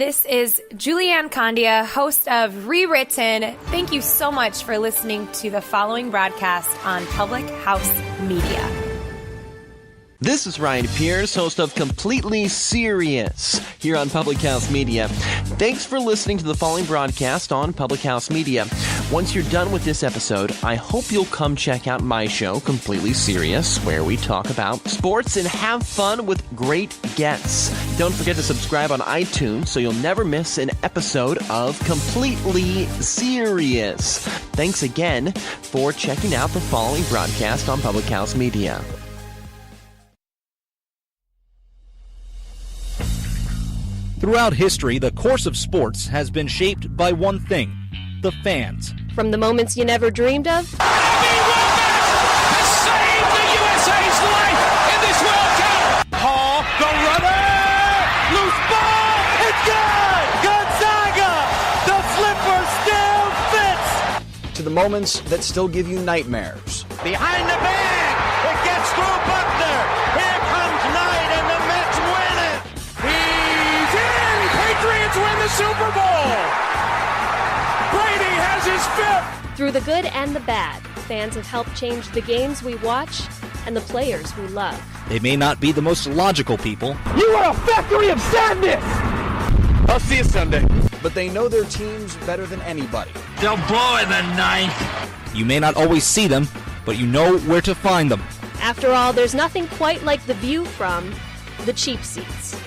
This is Julianne Condia, host of Rewritten. Thank you so much for listening to the following broadcast on Public House Media. This is Ryan Pierce, host of Completely Serious here on Public House Media. Thanks for listening to the following broadcast on Public House Media. Once you're done with this episode, I hope you'll come check out my show, Completely Serious, where we talk about sports and have fun with great guests. Don't forget to subscribe on iTunes so you'll never miss an episode of Completely Serious. Thanks again for checking out the following broadcast on Public House Media. Throughout history, the course of sports has been shaped by one thing: the fans. From the moments you never dreamed of. Bobby Womack has saved the USA's life in this World Cup! Hall, the runner! Loose ball! It's good! Gonzaga! The flipper still fits! To the moments that still give you nightmares. Behind the bag! It gets through Buckner! Here comes Knight and the Mets win it! He's in! Patriots win the Super Bowl! Brady has his fifth! Through the good and the bad, fans have helped change the games we watch and the players we love. They may not be the most logical people. You are a factory of sadness! I'll see you Sunday. But they know their teams better than anybody. They'll blow in the ninth! You may not always see them, but you know where to find them. After all, there's nothing quite like the view from the cheap seats.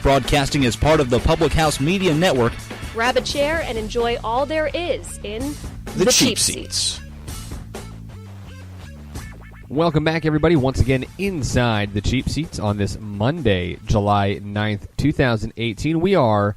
Broadcasting as part of the Public House Media Network. Grab a chair and enjoy all there is in The cheap seats. Welcome back, everybody, once again inside the cheap seats on this Monday, July 9th, 2018. We are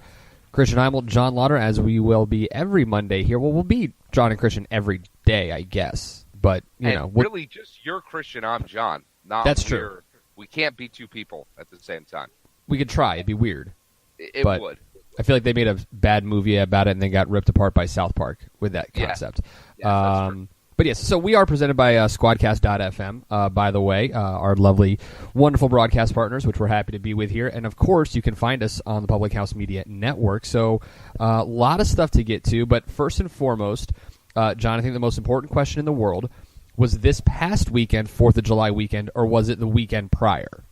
Christian Heimall, John Lauder, as we will be every Monday here. Well, we'll be John and Christian every day, I guess. But, you know. Really, just you're Christian, I'm John. That's true. We can't be two people at the same time. We could try. It'd be weird. It would. I feel like they made a bad movie about it and then got ripped apart by South Park with that concept. Yeah, that's true. But yes, so we are presented by Squadcast.fm, by the way, our lovely, wonderful broadcast partners, which we're happy to be with here. And, of course, you can find us on the Public House Media Network. So a lot of stuff to get to. But first and foremost, John, I think the most important question in the world was this past weekend, 4th of July weekend, or was it the weekend prior?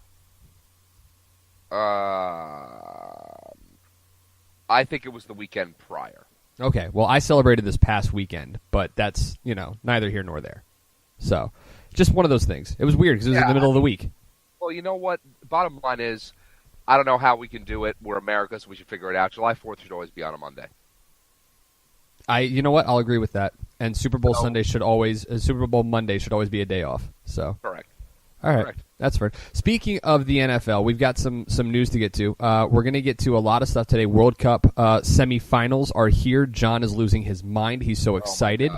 I think it was the weekend prior. Okay, well, I celebrated this past weekend, but that's, neither here nor there. So, just one of those things. It was weird because it was in the middle of the week. Well, you know what? Bottom line is, I don't know how we can do it. We're America, so we should figure it out. July 4th should always be on a Monday. You know what? I'll agree with that. And Super Bowl Monday should always be a day off. So correct. All right, correct. That's fair. Speaking of the NFL, we've got some news to get to. We're going to get to a lot of stuff today. World Cup semifinals are here. John is losing his mind. He's so excited.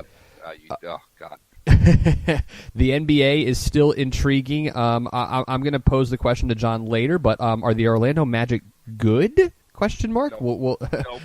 Oh, God. The NBA is still intriguing. I'm going to pose the question to John later, but are the Orlando Magic good? Question mark. Nope. Nope.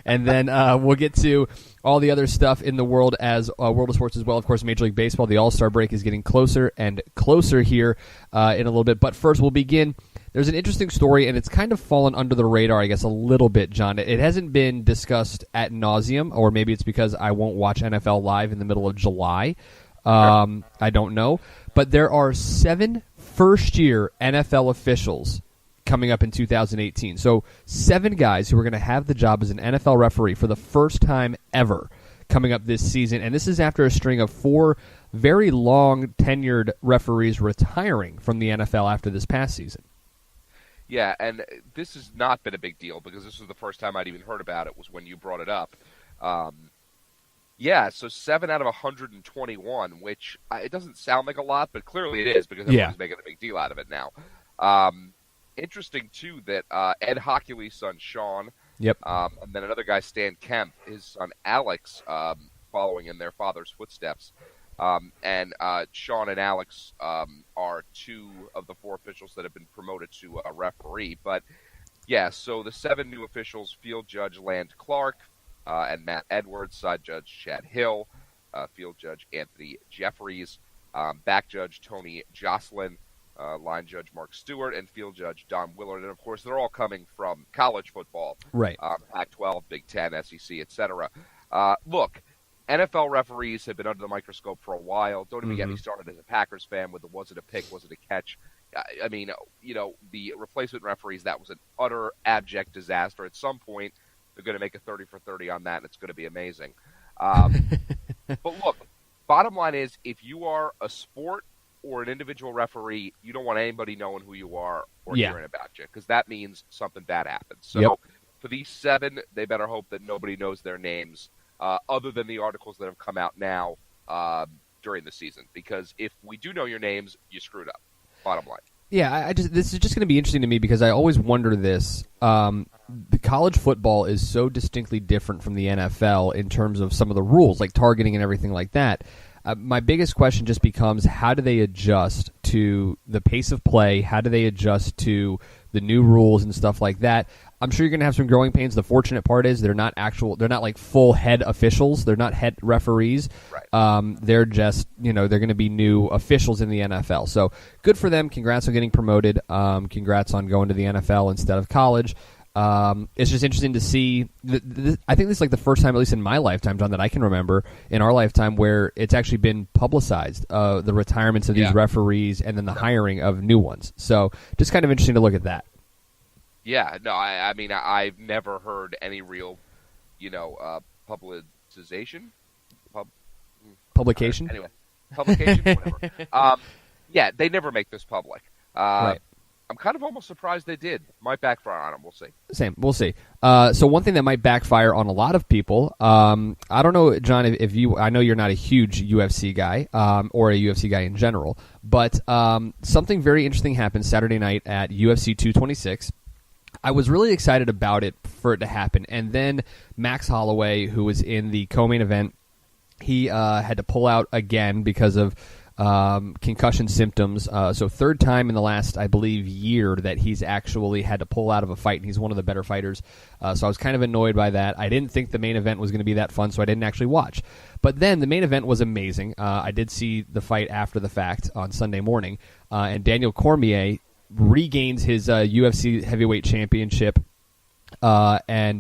And then we'll get to all the other stuff in the world world of sports as well. Of course, Major League Baseball, the All-Star break is getting closer and closer here in a little bit. But first, we'll begin. There's an interesting story, and it's kind of fallen under the radar, I guess, a little bit, John. It hasn't been discussed ad nauseum, or maybe it's because I won't watch NFL Live in the middle of July. I don't know. But there are 7 first-year NFL officials coming up in 2018. So 7 guys who are going to have the job as an NFL referee for the first time ever coming up this season. And this is after a string of 4 very long tenured referees retiring from the NFL after this past season. Yeah, and this has not been a big deal because this was the first time I'd even heard about it was when you brought it up. So 7 out of 121, which it doesn't sound like a lot, but clearly it is because everyone's making a big deal out of it now. Interesting, too, that Ed Hockley's son, Sean, and then another guy, Stan Kemp, his son, Alex, following in their father's footsteps. And Sean and Alex are 2 of the 4 officials that have been promoted to a referee. But, so the 7 new officials, Field Judge Land Clark and Matt Edwards, Side Judge Chad Hill, Field Judge Anthony Jeffries, Back Judge Tony Jocelyn, line judge Mark Stewart, and field judge Don Willard. And, of course, they're all coming from college football, right? Pac-12, Big Ten, SEC, etc. Look, NFL referees have been under the microscope for a while. Don't even get me started as a Packers fan with the was it a pick, was it a catch? I mean, the replacement referees, that was an utter abject disaster. At some point, they're going to make a 30 for 30 on that, and it's going to be amazing. But look, bottom line is, if you are a sport or an individual referee, you don't want anybody knowing who you are or hearing about you, because that means something bad happens. So for these 7, they better hope that nobody knows their names other than the articles that have come out now during the season. Because if we do know your names, you screwed up. Bottom line. Yeah, this is just going to be interesting to me because I always wonder this. The college football is so distinctly different from the NFL in terms of some of the rules, like targeting and everything like that. My biggest question just becomes, how do they adjust to the pace of play? How do they adjust to the new rules and stuff like that? I'm sure you're going to have some growing pains. The fortunate part is they're not like full head officials. They're not head referees. Right. They're just, they're going to be new officials in the NFL. So good for them. Congrats on getting promoted. Congrats on going to the NFL instead of college. It's just interesting to see. I think this is like the first time, at least in my lifetime, John, that I can remember in our lifetime, where it's actually been publicized, the retirements of these referees and then the hiring of new ones. So just kind of interesting to look at that. Yeah, no, I mean, I've never heard any real, publication? Publication? Anyway, publication, whatever. Yeah, they never make this public. Right. I'm kind of almost surprised they did. Might backfire on them. We'll see. Same. We'll see. So one thing that might backfire on a lot of people, I don't know, John, if you, I know you're not a huge UFC guy or a UFC guy in general, but something very interesting happened Saturday night at UFC 226. I was really excited about it for it to happen, and then Max Holloway, who was in the co-main event, he had to pull out again because of concussion symptoms. So third time in the last, I believe, year that he's actually had to pull out of a fight, and he's one of the better fighters. So I was kind of annoyed by that. I didn't think the main event was going to be that fun, so I didn't actually watch. But then the main event was amazing. I did see the fight after the fact on Sunday morning, and Daniel Cormier regains his UFC heavyweight championship and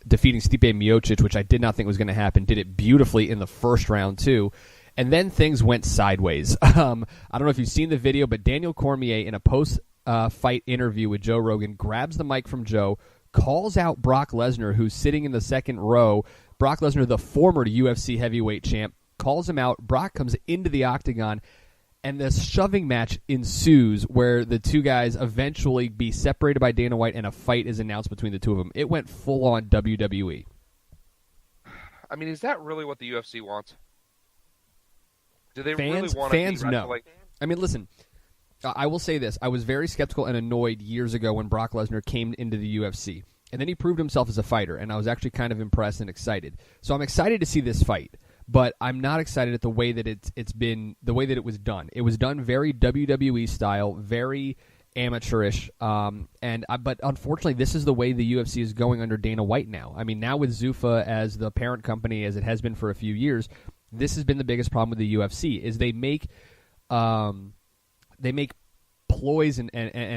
defeating Stipe Miocic, which I did not think was going to happen. Did it beautifully in the first round, too. And then things went sideways. I don't know if you've seen the video, but Daniel Cormier, in a post-fight interview with Joe Rogan, grabs the mic from Joe, calls out Brock Lesnar, who's sitting in the second row. Brock Lesnar, the former UFC heavyweight champ, calls him out. Brock comes into the octagon, and this shoving match ensues where the two guys eventually be separated by Dana White, and a fight is announced between the two of them. It went full-on WWE. I mean, is that really what the UFC wants? Do they really want to fans be no. I mean, listen, I will say this. I was very skeptical and annoyed years ago when Brock Lesnar came into the UFC. And then he proved himself as a fighter, and I was actually kind of impressed and excited. So I'm excited to see this fight, but I'm not excited at the way that it's been, the way that it was done. It was done very WWE style, very amateurish, but unfortunately, this is the way the UFC is going under Dana White now. I mean, now with Zuffa as the parent company, as it has been for a few years, this has been the biggest problem with the UFC, is they make ploys and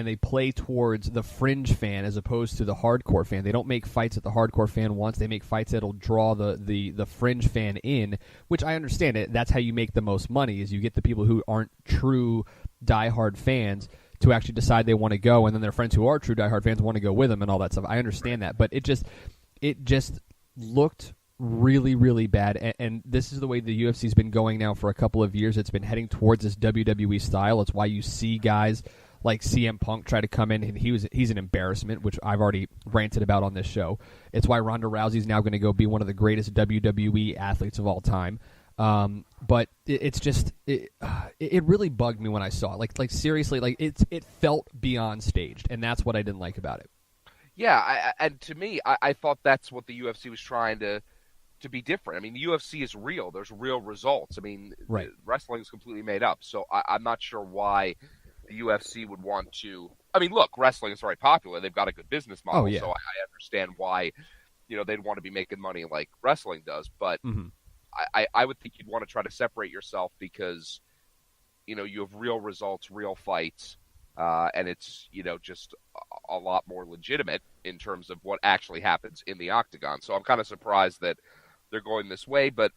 they play towards the fringe fan as opposed to the hardcore fan. They don't make fights that the hardcore fan wants. They make fights that'll draw the fringe fan in, which I understand it. That's how you make the most money, is you get the people who aren't true diehard fans to actually decide they want to go, and then their friends who are true diehard fans want to go with them and all that stuff. I understand that, but it just looked really, really bad, and this is the way the UFC's been going now for a couple of years. It's been heading towards this WWE style. It's why you see guys like CM Punk try to come in, and he's an embarrassment, which I've already ranted about on this show. It's why Ronda Rousey's now going to go be one of the greatest WWE athletes of all time. But it really bugged me when I saw it. Like seriously, like it felt beyond staged, and that's what I didn't like about it. Yeah, and to me, I thought that's what the UFC was trying to be different. I mean, the UFC is real. There's real results. I mean, right. Wrestling is completely made up. So I'm not sure why the UFC would want to. I mean, look, wrestling is very popular. They've got a good business model. Oh, yeah. So I understand why, they'd want to be making money like wrestling does. But I would think you'd want to try to separate yourself because, you have real results, real fights, and it's, just a lot more legitimate in terms of what actually happens in the octagon. So I'm kind of surprised that they're going this way, but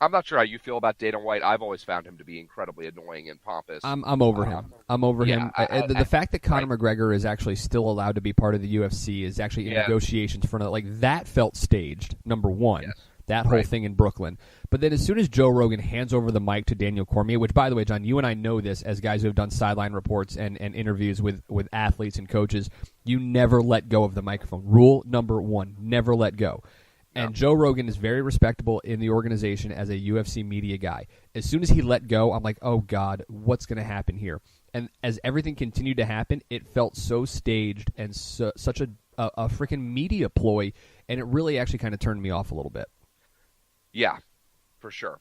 I'm not sure how you feel about Dana White. I've always found him to be incredibly annoying and pompous. I'm over him. I'm over him. The fact that Conor McGregor is actually still allowed to be part of the UFC is actually in negotiations for another. Like, that felt staged, number one. Yes. That whole thing in Brooklyn. But then as soon as Joe Rogan hands over the mic to Daniel Cormier, which, by the way, John, you and I know this as guys who have done sideline reports and interviews with athletes and coaches, you never let go of the microphone. Rule number one, never let go. And Joe Rogan is very respectable in the organization as a UFC media guy. As soon as he let go, I'm like, oh, God, what's going to happen here? And as everything continued to happen, it felt so staged and such a freaking media ploy, and it really actually kind of turned me off a little bit. Yeah, for sure.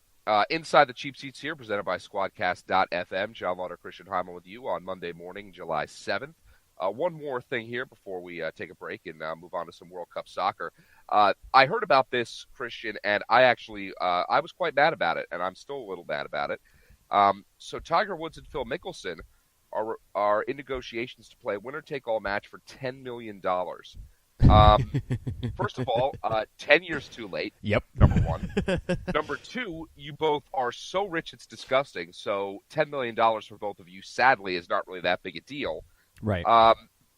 Inside the Cheap Seats here, presented by Squadcast.fm. John Lauder, Christian Heimall with you on Monday morning, July 7th. One more thing here before we take a break and move on to some World Cup soccer. I heard about this, Christian, and I actually I was quite mad about it, and I'm still a little mad about it. So Tiger Woods and Phil Mickelson are in negotiations to play a winner-take-all match for $10 million. First of all, 10 years too late. Yep. Number one. Number two, you both are so rich it's disgusting. So $10 million for both of you, sadly, is not really that big a deal. Right.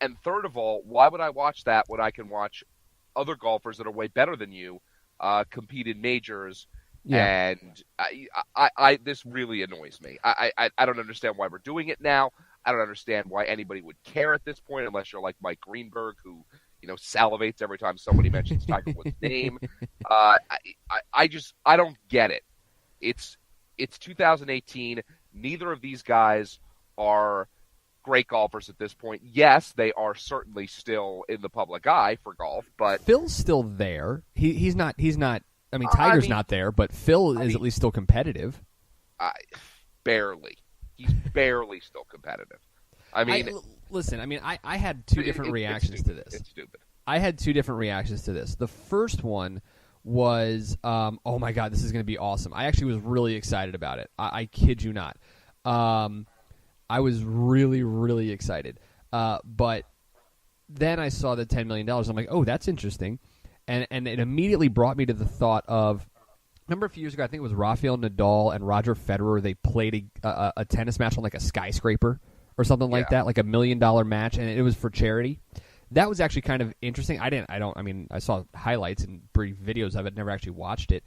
And third of all, why would I watch that when I can watch other golfers that are way better than you compete in majors? Yeah. And I this really annoys me. I don't understand why we're doing it now. I don't understand why anybody would care at this point, unless you're like Mike Greenberg, who salivates every time somebody mentions Tiger Woods' name. I don't get it. It's 2018. Neither of these guys are great golfers at this point. Yes, they are certainly still in the public eye for golf, but Phil's still there. He's not. I mean, Tiger's not there, but Phil is at least still competitive. Barely. He's barely still competitive. I mean, listen. I mean, I had two different reactions to this. It's stupid. I had two different reactions to this. The first one was, oh my God, this is going to be awesome. I actually was really excited about it. I kid you not. I was really, really excited. But then I saw the $10 million. I'm like, oh, that's interesting. And it immediately brought me to the thought of, remember a few years ago, I think it was Rafael Nadal and Roger Federer, they played a tennis match on like a skyscraper or something like that, like $1 million match, and it was for charity. That was actually kind of interesting. I saw highlights and brief videos of it, never actually watched it.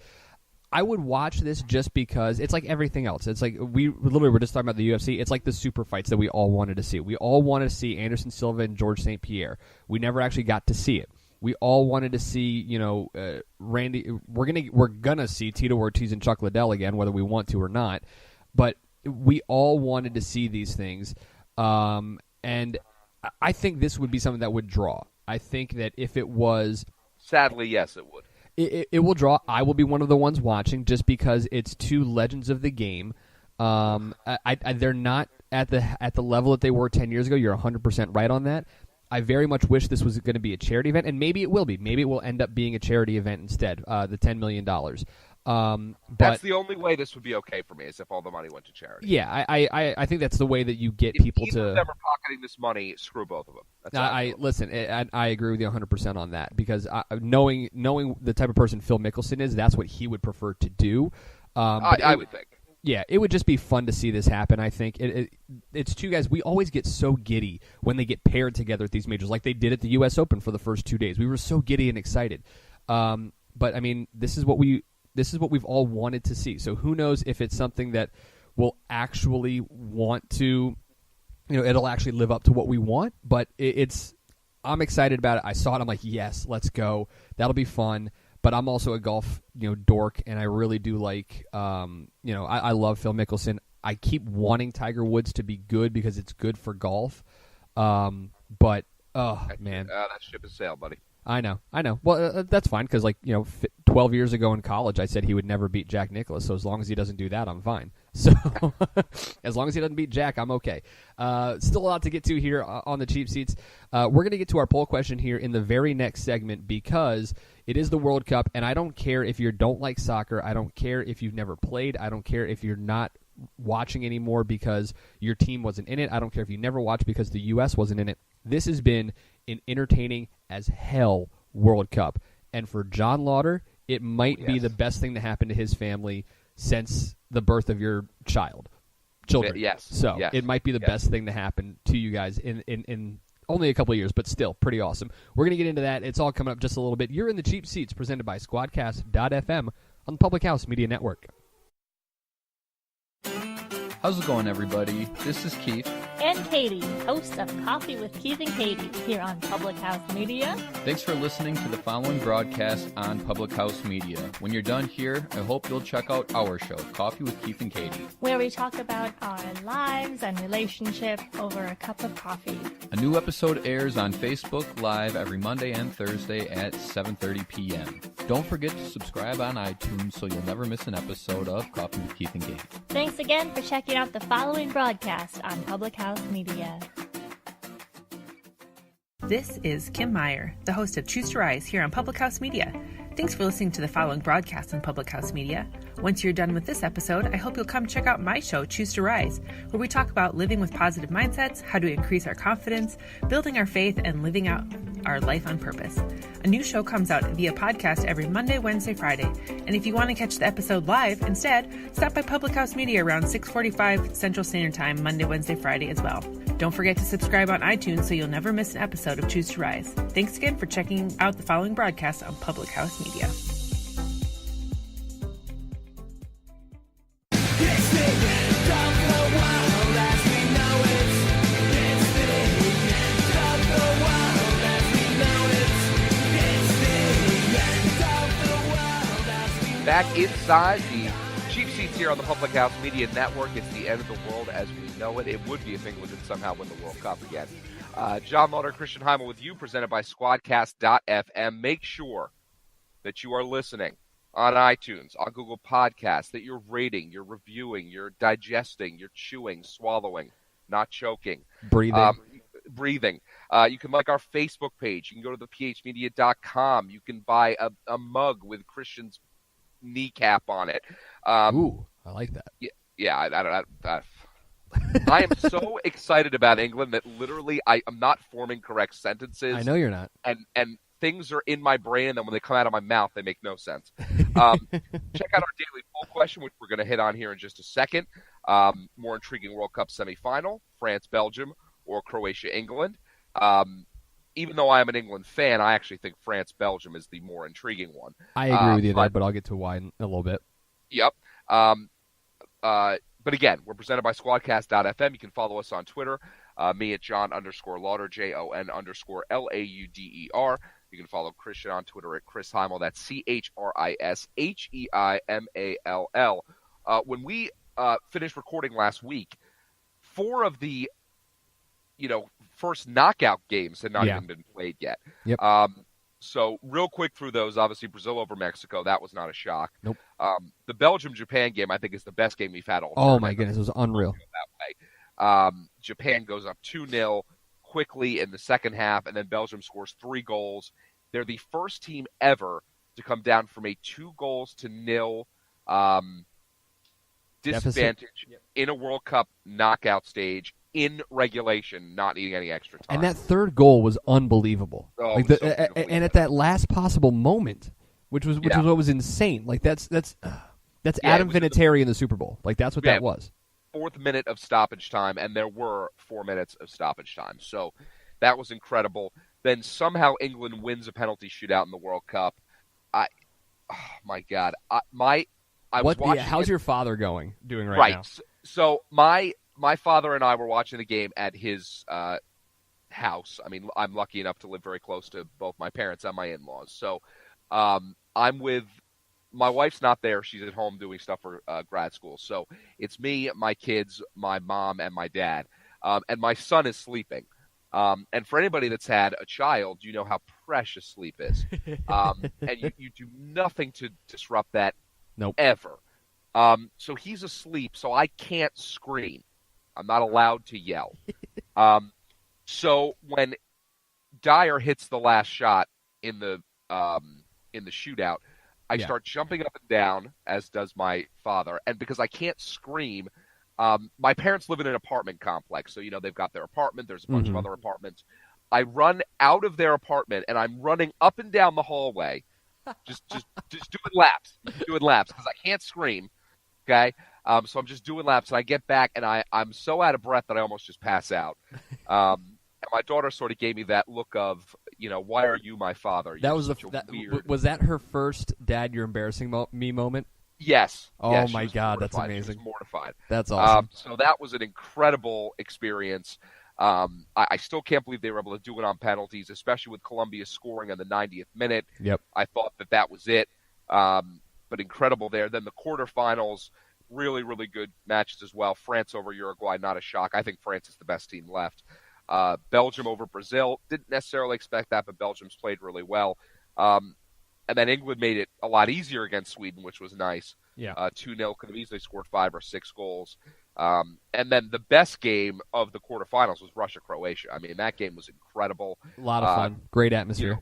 I would watch this just because it's like everything else. It's like we literally were just talking about the UFC. It's like the super fights that we all wanted to see. We all wanted to see Anderson Silva and George St. Pierre. We never actually got to see it. We all wanted to see, Randy. We're gonna see Tito Ortiz and Chuck Liddell again, whether we want to or not. But we all wanted to see these things, and I think this would be something that would draw. I think that if it was, sadly, yes, it would. It will draw. I will be one of the ones watching just because it's two legends of the game. They're not at the level that they were 10 years ago. You're 100% right on that. I very much wish this was going to be a charity event, and maybe it will be. Maybe it will end up being a charity event instead, the $10 million. That's the only way this would be okay for me, is if all the money went to charity. Yeah, I think that's the way that you get people to. If either of them are pocketing this money, screw both of them. That's I agree with you 100% on that, because knowing the type of person Phil Mickelson is, that's what he would prefer to do. I would think. Yeah, it would just be fun to see this happen, I think. It's two guys. We always get so giddy when they get paired together at these majors, like they did at the U.S. Open for the first 2 days. We were so giddy and excited. But, I mean, this is what we've all wanted to see. So who knows if it's something that will actually want to, it'll actually live up to what we want. But I'm excited about it. I saw it. I'm like, yes, let's go. That'll be fun. But I'm also a golf, dork, and I really do like, I love Phil Mickelson. I keep wanting Tiger Woods to be good because it's good for golf. But, man. That ship has sailed, buddy. I know. Well, that's fine because, 12 years ago in college, I said he would never beat Jack Nicklaus. So as long as he doesn't do that, I'm fine. So as long as he doesn't beat Jack, I'm okay. Still a lot to get to here on the Cheap Seats. We're going to get to our poll question here in the very next segment because it is the World Cup, and I don't care if you don't like soccer. I don't care if you've never played. I don't care if you're not watching anymore because your team wasn't in it. I don't care if you never watched because the U.S. wasn't in it. This has been an entertaining as hell World Cup. And for John Lauder, it might be the best thing to happen to his family since the birth of your children. Yes. So it might be the best thing to happen to you guys in only a couple of years, but still pretty awesome. We're going to get into that. It's all coming up just a little bit. You're in the Cheap Seats, presented by Squadcast.fm on the Public House Media Network. How's it going, everybody? This is Keith. And Katie, host of Coffee with Keith and Katie, here on Public House Media. Thanks for listening to the following broadcast on Public House Media. When you're done here, I hope you'll check out our show, Coffee with Keith and Katie, where we talk about our lives and relationship over a cup of coffee. A new episode airs on Facebook Live every Monday and Thursday at 7:30 p.m. Don't forget to subscribe on iTunes so you'll never miss an episode of Coffee with Keith and Katie. Thanks again for checking out the following broadcast on Public House Media. This is Kim Meyer, the host of Choose to Rise here on Public House Media. Thanks for listening to the following broadcast on Public House Media. Once you're done with this episode, I hope you'll come check out my show, Choose to Rise, where we talk about living with positive mindsets, how to increase our confidence, building our faith, and living out our life on purpose. A new show comes out via podcast every Monday, Wednesday, Friday. And if you want to catch the episode live instead, stop by Public House Media around 6:45 Central Standard Time, Monday, Wednesday, Friday as well. Don't forget to subscribe on iTunes so you'll never miss an episode of Choose to Rise. Thanks again for checking out the following broadcast on Public House Media. Back inside the Cheap Seats here on the Public House Media Network. It's the end of the world as we know it. It would be if England did somehow win the World Cup again. John Lauder, Christian Heimall with you, presented by Squadcast.fm. Make sure that you are listening on iTunes, on Google Podcasts, that you're rating, you're reviewing, you're digesting, you're chewing, swallowing, not choking. Breathing. You can like our Facebook page. You can go to thephmedia.com. You can buy a mug with Christian's kneecap on it. Ooh, I like that. Yeah, I am so excited about England that literally I am not forming correct sentences. I know you're not. And things are in my brain, and then when they come out of my mouth, they make no sense. Check out our daily poll question, which we're going to hit on here in just a second. More intriguing World Cup semifinal, France-Belgium or Croatia-England. Even though I am an England fan, I actually think France-Belgium is the more intriguing one. I agree with you there, but I'll get to why in a little bit. Yep. But again, we're presented by Squadcast.fm. You can follow us on Twitter, me at John_Lauder, JON_LAUDER. You can follow Christian on Twitter at Chris Heimall. That's CHRISHEIMALL. When we finished recording last week, 4 of the first knockout games had not even been played yet. Yep. So real quick through those, obviously Brazil over Mexico, that was not a shock. Nope. The Belgium-Japan game, I think, is the best game we've had all Oh, my goodness, it was unreal. That way. Japan goes up 2-0 quickly in the second half, and then Belgium scores 3 goals. They're the first team ever to come down from a 2-0 disadvantage in a World Cup knockout stage in regulation, not needing any extra time. And that third goal was unbelievable. Oh, and at that last possible moment, which was what was insane. Like that's Adam Vinatieri in the Super Bowl. Like that's what that was. 4th minute of stoppage time, and there were 4 minutes of stoppage time. So that was incredible. Then somehow England wins a penalty shootout in the World Cup. Oh my God. I was watching. How's your father doing right now? So my father and I were watching the game at his house. I mean, I'm lucky enough to live very close to both my parents and my in-laws. So I'm with my wife's not there. She's at home doing stuff for grad school. So it's me, my kids, my mom, and my dad. And my son is sleeping. And for anybody that's had a child, you know how precious sleep is. And you do nothing to disrupt that ever. So he's asleep, so I can't scream. I'm not allowed to yell. So when Dyer hits the last shot in the shootout, I start jumping up and down, as does my father. And because I can't scream, My parents live in an apartment complex, so they've got their apartment. There's a bunch of other apartments. I run out of their apartment, and I'm running up and down the hallway, just doing laps because I can't scream. Okay, so I'm just doing laps, and I get back, and I'm so out of breath that I almost just pass out. And my daughter sort of gave me that look of, why are you my father? That was was that her first "Dad, you're embarrassing me" moment? Yes. Oh yes, my God, that's amazing. She was mortified. That's awesome. So that was an incredible experience. I still can't believe they were able to do it on penalties, especially with Colombia scoring in the 90th minute. Yep. I thought that was it. But incredible there. Then the quarterfinals, really, really good matches as well. France over Uruguay, not a shock. I think France is the best team left. Belgium over Brazil, didn't necessarily expect that, but Belgium's played really well. And then England made it a lot easier against Sweden, which was nice. Yeah. 2-0, could have easily scored 5 or 6 goals. And then the best game of the quarterfinals was Russia-Croatia. I mean, that game was incredible. A lot of fun. Great atmosphere.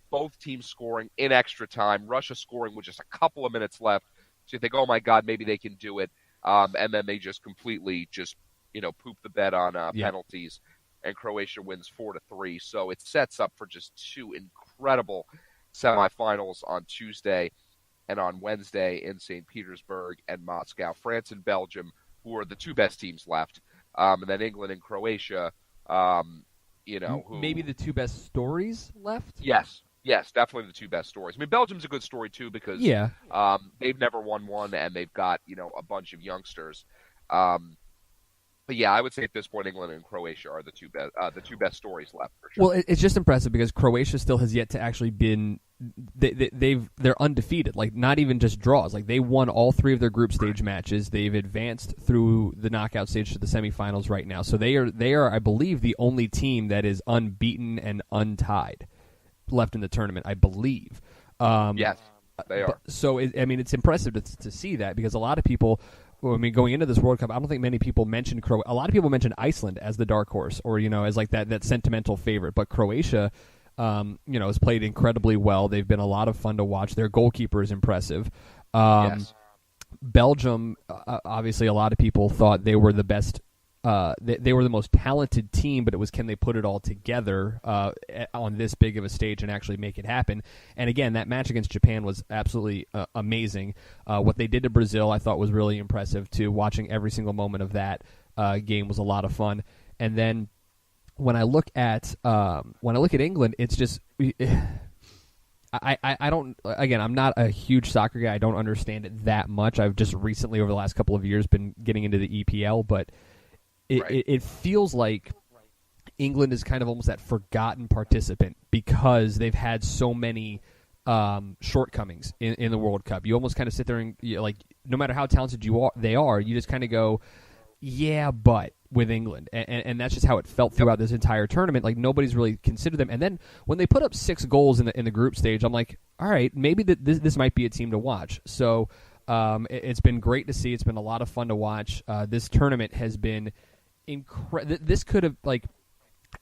Both teams scoring in extra time. Russia scoring with just a couple of minutes left. So you think, oh, my God, maybe they can do it. And then they just completely poop the bed on penalties. And Croatia wins 4-3. So it sets up for just 2 incredible semifinals on Tuesday and on Wednesday in St. Petersburg and Moscow. France and Belgium, who are the 2 best teams left, and then England and Croatia, who maybe the 2 best stories left. Yes, definitely the 2 best stories. I mean, Belgium's a good story too because they've never won one and they've got a bunch of youngsters. But yeah, I would say at this point, England and Croatia are the 2 best stories left for sure. Well, it's just impressive because Croatia still has yet to actually been. They're undefeated. Like not even just draws. Like they won all 3 of their group stage matches. They've advanced through the knockout stage to the semifinals right now. So they are, I believe, the only team that is unbeaten and untied left in the tournament. I believe. Yes, they are. So it's impressive to see that because a lot of people. Well, I mean, going into this World Cup, I don't think many people mentioned Croatia. A lot of people mentioned Iceland as the dark horse, or as like that sentimental favorite. But Croatia, has played incredibly well. They've been a lot of fun to watch. Their goalkeeper is impressive. Yes. Belgium, obviously, a lot of people thought they were the best. They were the most talented team, but it was can they put it all together on this big of a stage and actually make it happen? And again, that match against Japan was absolutely amazing. What they did to Brazil, I thought was really impressive too. Watching every single moment of that game was a lot of fun. And then when I look at England, it's just. I don't. Again, I'm not a huge soccer guy. I don't understand it that much. I've just recently, over the last couple of years, been getting into the EPL, but. It feels like England is kind of almost that forgotten participant because they've had so many shortcomings in the World Cup. You almost kind of sit there and no matter how talented they are, you just kind of go, yeah, but with England, and that's just how it felt throughout this entire tournament. Like nobody's really considered them. And then when they put up 6 goals in the group stage, I'm like, all right, maybe this might be a team to watch. So it's been great to see. It's been a lot of fun to watch. This tournament has been. This could have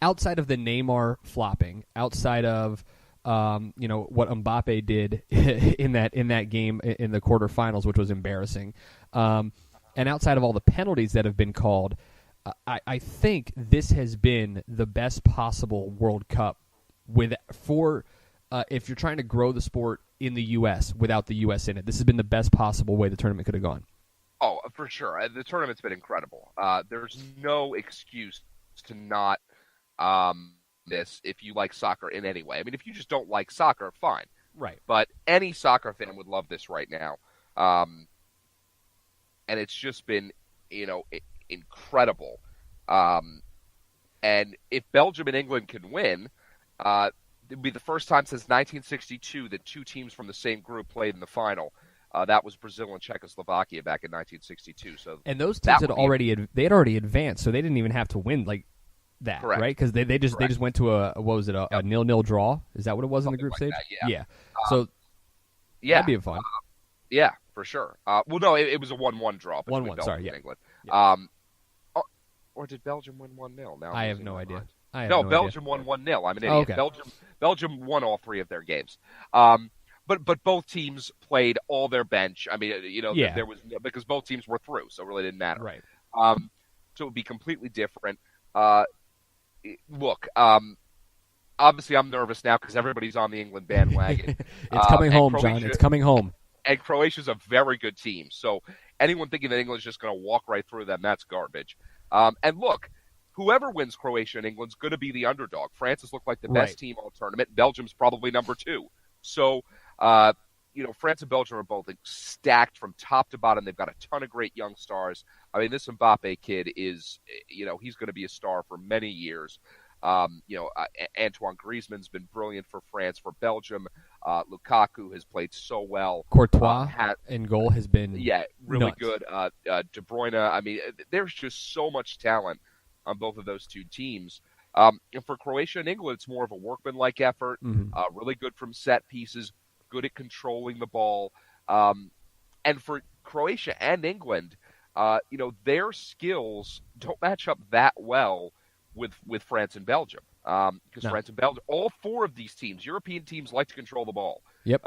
outside of the Neymar flopping, outside of what Mbappe did in that game in the quarterfinals, which was embarrassing, and outside of all the penalties that have been called, I think this has been the best possible World Cup if you're trying to grow the sport in the U.S. without the U.S. in it. This has been the best possible way the tournament could have gone. Oh, for sure. The tournament's been incredible. There's no excuse to not this if you like soccer in any way. I mean, if you just don't like soccer, fine. Right. But any soccer fan would love this right now. And it's just been, incredible. And if Belgium and England can win, it would be the first time since 1962 that 2 teams from the same group played in the final. That was Brazil and Czechoslovakia back in 1962. So, and those teams had already advanced, so they didn't even have to win like that, correct. Right? Because they just went to a 0-0 draw. Is that what it was in the group stage? That, yeah. So that'd be fun. Yeah, for sure. Well, no, it was a 1-1 draw. 1-1. Sorry, yeah. England. Yeah. Or did Belgium win 1-0? Now I have no idea. Belgium won 1-0. I'm an idiot. Oh, okay. Belgium won all 3 of their games. But both teams played all their bench. I mean, there was because both teams were through, so it really didn't matter. Right. So it would be completely different. Look, obviously I'm nervous now because everybody's on the England bandwagon. It's coming home, Croatia, John. It's coming home. And Croatia's a very good team. So anyone thinking that England's just going to walk right through them, that's garbage. And look, whoever wins Croatia and England's going to be the underdog. France has looked like the best team all tournament. Belgium's probably number 2. So, France and Belgium are both stacked from top to bottom. They've got a ton of great young stars. I mean, this Mbappe kid is, he's going to be a star for many years. Antoine Griezmann's been brilliant for France. For Belgium, Lukaku has played so well. Courtois in goal has been really nuts. good. De Bruyne. I mean, there's just so much talent on both of those two teams. And for Croatia and England, it's more of a workmanlike effort. Really good from set pieces. Good at controlling the ball. And for Croatia and England, their skills don't match up that well with France and Belgium. Because France and Belgium, all 4 of these teams, European teams, like to control the ball. Yep.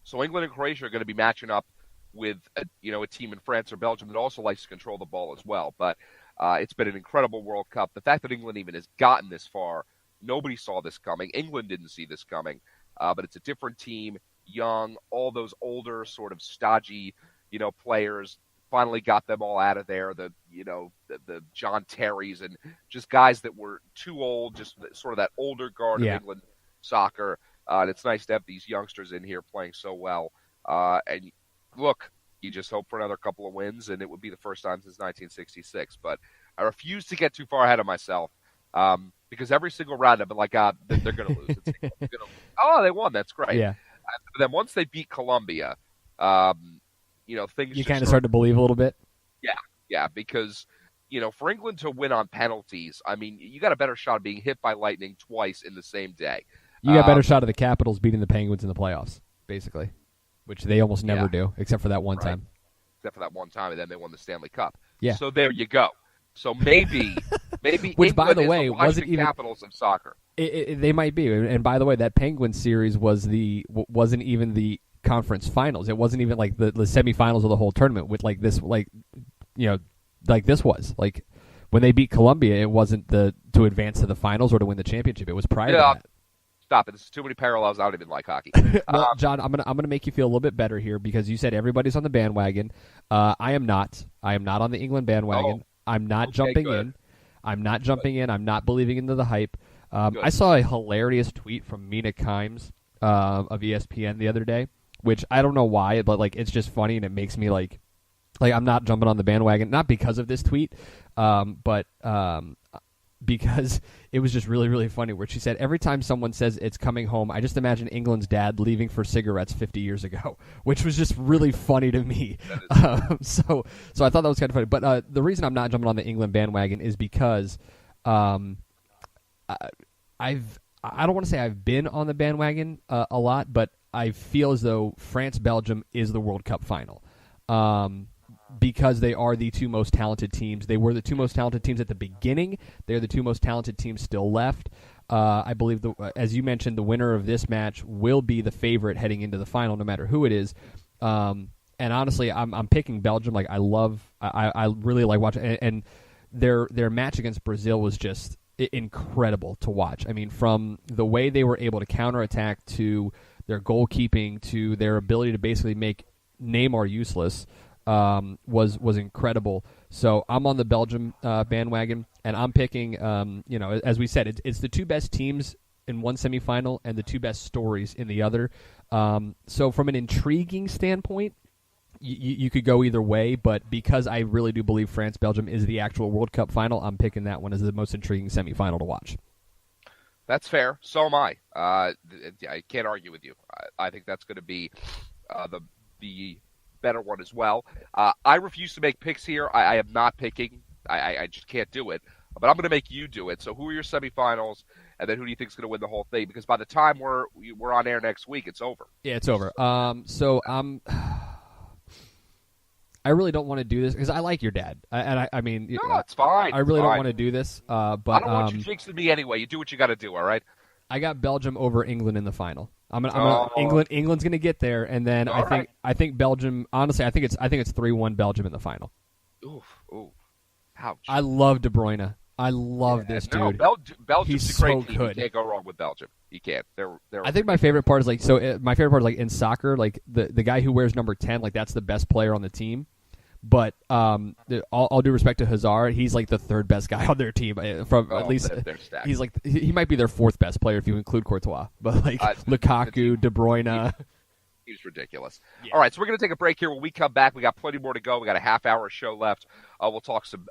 So England and Croatia are going to be matching up with a team in France or Belgium that also likes to control the ball as well. But it's been an incredible World Cup. The fact that England even has gotten this far, nobody saw this coming. England didn't see this coming. But it's a different team, young, all those older sort of stodgy, players. Finally got them all out of there. The John Terrys and just guys that were too old, just sort of that older guard of England soccer. And it's nice to have these youngsters in here playing so well. And look, you just hope for another couple of wins, and it would be the first time since 1966. But I refuse to get too far ahead of myself. Because every single round I've been like, they're going to lose. Oh, they won. That's great. Yeah. But then once they beat Colombia, things you kind of start to believe a little bit. Yeah, because for England to win on penalties, I mean, you got a better shot of being hit by lightning twice in the same day. You got a better shot of the Capitals beating the Penguins in the playoffs, basically, which they almost never do, except for that one time. Except for that one time, and then they won the Stanley Cup. Yeah. So there you go. So maybe which, England by the way, wasn't even Capitals of soccer. They might be. And by the way, that Penguins series wasn't even the conference finals. It wasn't even like the semifinals of the whole tournament. With like this, like this was like when they beat Colombia. It wasn't to advance to the finals or to win the championship. It was prior to that. Stop it! This is too many parallels. I don't even like hockey. Well, John, I'm gonna make you feel a little bit better here because you said everybody's on the bandwagon. I am not. I am not on the England bandwagon. I'm not jumping in. I'm not jumping in. I'm not believing into the hype. I saw a hilarious tweet from Mina Kimes of ESPN the other day, which I don't know why, but like it's just funny and it makes me like I'm not jumping on the bandwagon, not because of this tweet, but because it was just really, really funny where she said, every time someone says it's coming home, I just imagine England's dad leaving for cigarettes 50 years ago, which was just really funny to me. So I thought that was kind of funny. But the reason I'm not jumping on the England bandwagon is because I don't want to say I've been on the bandwagon a lot, but I feel as though France-Belgium is the World Cup final. Because they are the 2 most talented teams. They were the 2 most talented teams at the beginning. They're the 2 most talented teams still left. I believe, as you mentioned, the winner of this match will be the favorite heading into the final, no matter who it is. And honestly, I'm picking Belgium. Like I really like watching, and their match against Brazil was just incredible to watch. I mean, from the way they were able to counterattack to their goalkeeping to their ability to basically make Neymar useless. Was incredible. So I'm on the Belgium bandwagon, and I'm picking, as we said, it's the 2 best teams in one semifinal and the 2 best stories in the other. So from an intriguing standpoint, you could go either way, but because I really do believe France-Belgium is the actual World Cup final, I'm picking that one as the most intriguing semifinal to watch. That's fair. So am I. I can't argue with you. I think that's going to be the better one as well. I refuse to make picks here. I am not picking. I just can't do it. But I'm going to make you do it. So who are your semifinals, and then who do you think is going to win the whole thing? Because by the time we're on air next week, it's over. Yeah, it's over. So I really don't want to do this because I like your dad, I mean, no, it's fine. I really don't want to do this, but I don't want you jinxing me anyway. You do what you got to do. All right. I got Belgium over England in the final. England's going to get there, and then I think Belgium. Honestly, I think it's 3-1 Belgium in the final. Ooh. Ouch. I love De Bruyne. I love this dude. Belgium's He's a great so team. good. You can't go wrong with Belgium. You can't. I think my favorite part is like in soccer, like the guy who wears number 10, like that's the best player on the team. But all due respect to Hazard, he's like the third best guy on their team. At least he's like he might be their fourth best player if you include Courtois. But like Lukaku, De Bruyne. He's ridiculous. Yeah. All right, so we're going to take a break here. When we come back, we got plenty more to go. We got a half-hour show left. We'll talk some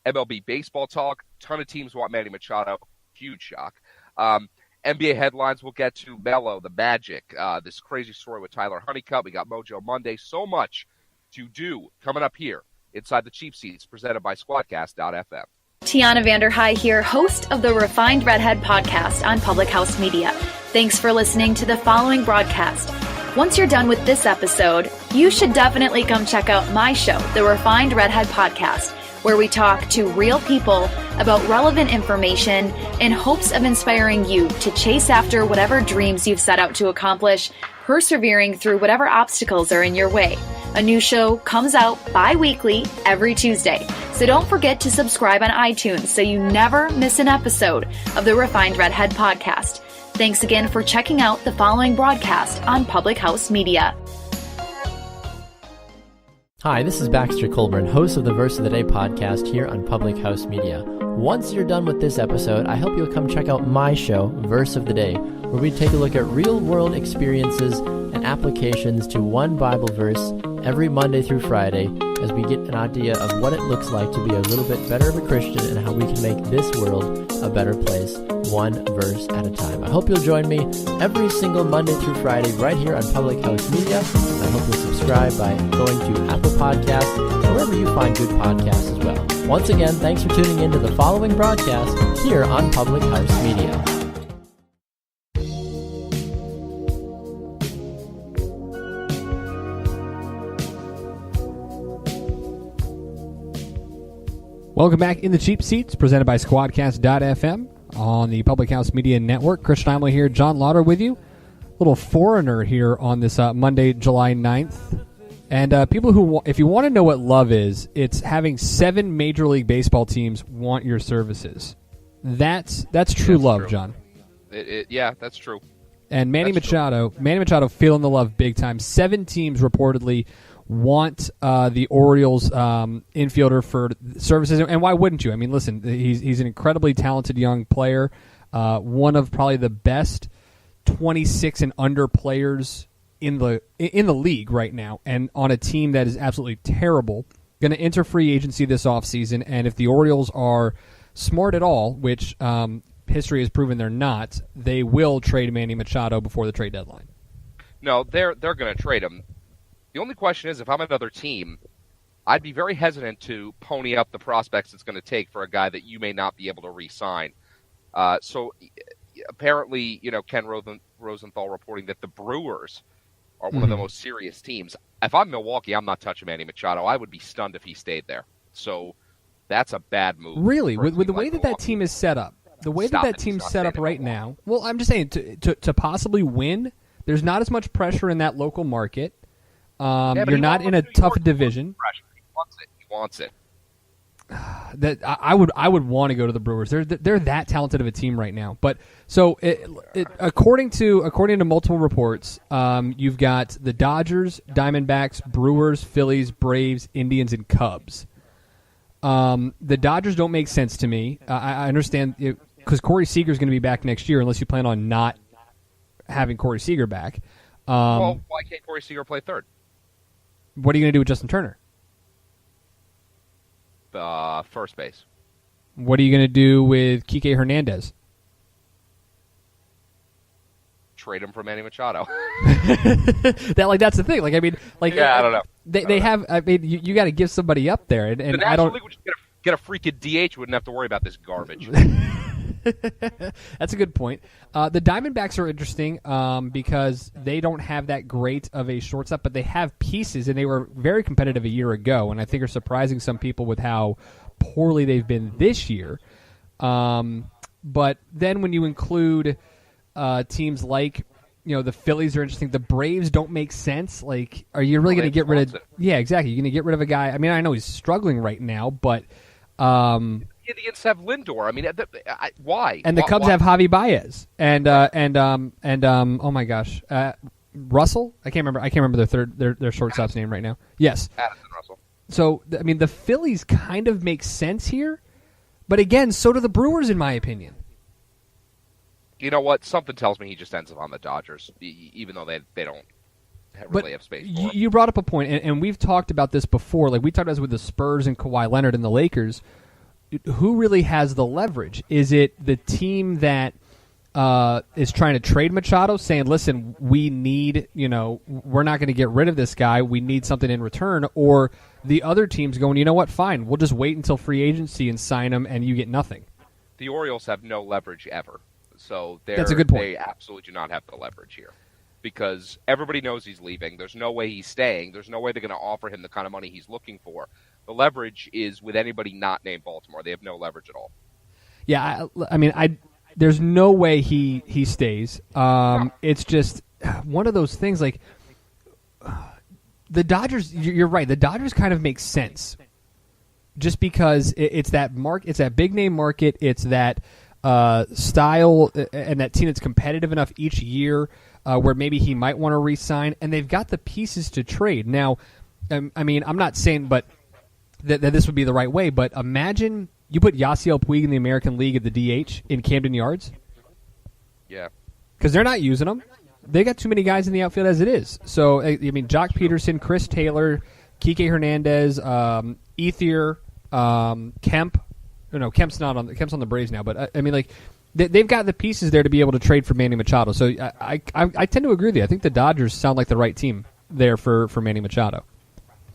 MLB baseball talk. Ton of teams want Manny Machado. Huge shock. NBA headlines we'll get to. Melo, the Magic, this crazy story with Tyler Honeycutt. We got Mojo Monday. So much to do coming up here inside the Cheap Seats, presented by Squadcast.fm. Tiana Vanderhei here, host of the Refined Redhead podcast on Public House Media. Thanks for listening to the following broadcast. Once you're done with this episode, you should definitely come check out my show, the Refined Redhead podcast, where we talk to real people about relevant information in hopes of inspiring you to chase after whatever dreams you've set out to accomplish, persevering through whatever obstacles are in your way. A new show comes out bi-weekly every Tuesday, so don't forget to subscribe on iTunes so you never miss an episode of the Refined Redhead podcast. Thanks again for checking out the following broadcast on Public House Media. Hi, this is Baxter Colburn, host of the Verse of the Day podcast here on Public House Media. Once you're done with this episode, I hope you'll come check out my show, Verse of the Day, where we take a look at real-world experiences and applications to one Bible verse every Monday through Friday as we get an idea of what it looks like to be a little bit better of a Christian and how we can make this world a better place, one verse at a time. I hope you'll join me every single Monday through Friday right here on Public House Media. And I hope you'll subscribe by going to Apple Podcasts or wherever you find good podcasts as well. Once again, thanks for tuning in to the following broadcast here on Public House Media. Welcome back in the Cheap Seats, presented by Squadcast.fm on the Public House Media Network. Christian Heimall here, John Lauder with you. Little foreigner here on this Monday, July 9th. And people who, if you want to know what love is, it's having 7 Major League Baseball teams want your services. That's true love, true. John. Yeah, that's true. And Manny Machado feeling the love big time. 7 teams reportedly want the Orioles infielder for services, and why wouldn't you? I mean, listen, he's an incredibly talented young player, one of probably the best 26 and under players in the league right now, and on a team that is absolutely terrible. Going to enter free agency this offseason, and if the Orioles are smart at all, which history has proven they're not, they will trade Manny Machado before the trade deadline. No, they're going to trade him. The only question is, if I'm another team, I'd be very hesitant to pony up the prospects it's going to take for a guy that you may not be able to re-sign. So apparently, Ken Rosenthal reporting that the Brewers are one of the most serious teams. If I'm Milwaukee, I'm not touching Manny Machado. I would be stunned if he stayed there. So that's a bad move. Really? With the way that team is set up, that team's set up right now, well, I'm just saying, to possibly win, there's not as much pressure in that local market. You're not in a tough division. He wants it. That I would want to go to the Brewers. They're that talented of a team right now. But so according to multiple reports, you've got the Dodgers, Diamondbacks, Brewers, Phillies, Braves, Indians, and Cubs. The Dodgers don't make sense to me. I understand because Corey Seager's going to be back next year, unless you plan on not having Corey Seager back. Well, why can't Corey Seager play third? What are you going to do with Justin Turner? First base. What are you going to do with Kike Hernandez? Trade him for Manny Machado. That's the thing. I don't know. They have. I mean, you got to give somebody up there, and the National League would just get a freaking DH. Wouldn't have to worry about this garbage. That's a good point. The Diamondbacks are interesting because they don't have that great of a shortstop, but they have pieces, and they were very competitive a year ago, and I think are surprising some people with how poorly they've been this year. But then when you include teams like the Phillies are interesting. The Braves don't make sense. Like, are you really going to get rid of? Yeah, exactly. You're going to get rid of a guy. I mean, I know he's struggling right now, but the Indians have Lindor. I mean, why? And the Cubs have Javi Baez and oh my gosh, Russell. I can't remember their shortstop's name right now. Yes, Addison Russell. So I mean, the Phillies kind of make sense here, but again, so do the Brewers, in my opinion. You know what? Something tells me he just ends up on the Dodgers, even though they don't really have space for him. You brought up a point, and we've talked about this before. Like, we talked about this with the Spurs and Kawhi Leonard and the Lakers. Who really has the leverage? Is it the team that is trying to trade Machado, saying, listen, we need, we're not going to get rid of this guy. We need something in return. Or the other team's going, you know what, fine. We'll just wait until free agency and sign him, and you get nothing. The Orioles have no leverage ever. So that's a good point. They absolutely do not have the leverage here because everybody knows he's leaving. There's no way he's staying. There's no way they're going to offer him the kind of money he's looking for. The leverage is with anybody not named Baltimore. They have no leverage at all. Yeah, I mean, there's no way he stays. It's just one of those things. Like the Dodgers, you're right. The Dodgers kind of make sense, just because it's that it's that big name market. It's that style and that team that's competitive enough each year where maybe he might want to re-sign, and they've got the pieces to trade. Now, I mean, I'm not saying but that this would be the right way, but imagine you put Yasiel Puig in the American League at the DH in Camden Yards. Yeah. Because they're not using them. They got too many guys in the outfield as it is. So, I mean, Jock Peterson, Chris Taylor, Kike Hernandez, Ethier, Kemp. No, Kemp's on the Braves now, but I mean, like they've got the pieces there to be able to trade for Manny Machado. So I tend to agree with you. I think the Dodgers sound like the right team there for Manny Machado.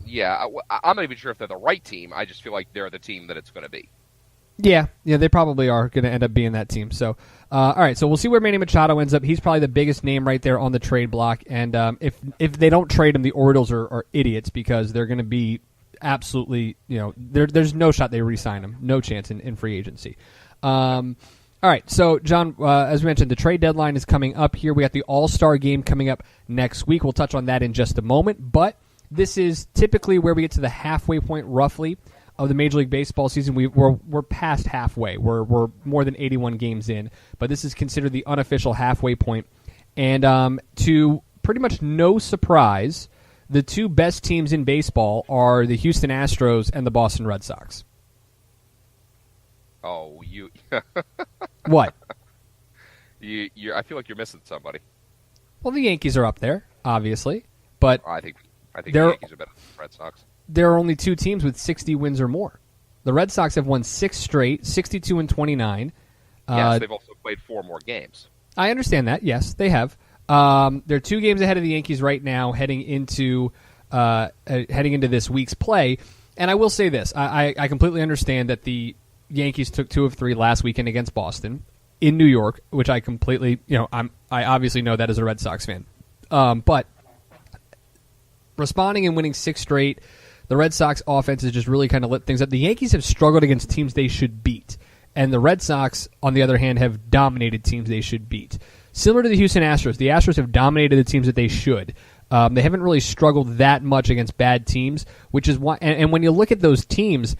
Yeah, I'm not even sure if they're the right team. I just feel like they're the team that it's going to be. Yeah, they probably are going to end up being that team. So, all right, so we'll see where Manny Machado ends up. He's probably the biggest name right there on the trade block. And if they don't trade him, the Orioles are idiots because they're going to be absolutely, there's no shot they re-sign him. No chance in free agency. All right, so, John, as we mentioned, the trade deadline is coming up here. We got the All-Star Game coming up next week. We'll touch on that in just a moment. But this is typically where we get to the halfway point, roughly, of the Major League Baseball season. We're past halfway. We're more than 81 games in. But this is considered the unofficial halfway point. And to pretty much no surprise, the two best teams in baseball are the Houston Astros and the Boston Red Sox. Oh, you... What? I feel like you're missing somebody. Well, the Yankees are up there, obviously, but I think the Yankees are better than the Red Sox. There are only two teams with 60 wins or more. The Red Sox have won 6 straight, 62 and 29. Yes, they've also played 4 more games. I understand that. Yes, they have. They're 2 games ahead of the Yankees right now, heading into this week's play. And I will say this: I completely understand that the Yankees took 2 of 3 last weekend against Boston in New York, which I completely, I obviously know that as a Red Sox fan. But responding and winning 6 straight, the Red Sox offense has just really kind of lit things up. The Yankees have struggled against teams they should beat, and the Red Sox, on the other hand, have dominated teams they should beat. Similar to the Houston Astros, the Astros have dominated the teams that they should. They haven't really struggled that much against bad teams, which is why. And when you look at those teams,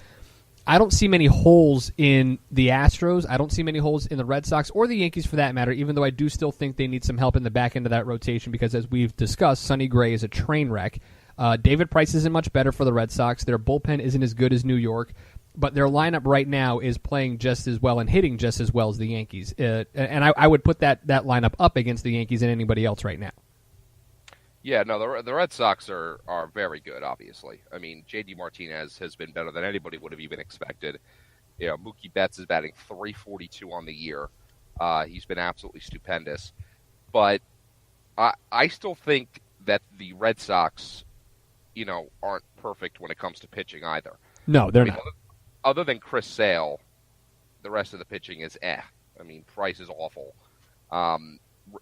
I don't see many holes in the Astros. I don't see many holes in the Red Sox or the Yankees for that matter, even though I do still think they need some help in the back end of that rotation because, as we've discussed, Sonny Gray is a train wreck. David Price isn't much better for the Red Sox. Their bullpen isn't as good as New York, but their lineup right now is playing just as well and hitting just as well as the Yankees. And I would put that lineup up against the Yankees and anybody else right now. Yeah, no, the Red Sox are very good, obviously. I mean, J.D. Martinez has been better than anybody would have even expected. Mookie Betts is batting .342 on the year. He's been absolutely stupendous. But I still think that the Red Sox, aren't perfect when it comes to pitching either. No, they're not. Other than Chris Sale, the rest of the pitching is I mean, Price is awful.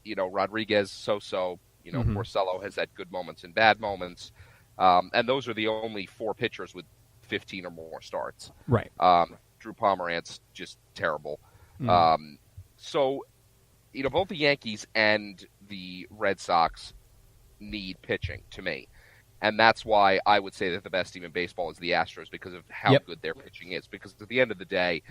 Rodriguez, so-so. Porcello has had good moments and bad moments. And those are the only 4 pitchers with 15 or more starts. Right. Drew Pomerantz, just terrible. Mm. So, both the Yankees and the Red Sox need pitching, to me. And that's why I would say that the best team in baseball is the Astros, because of how good their pitching is. Because at the end of the day,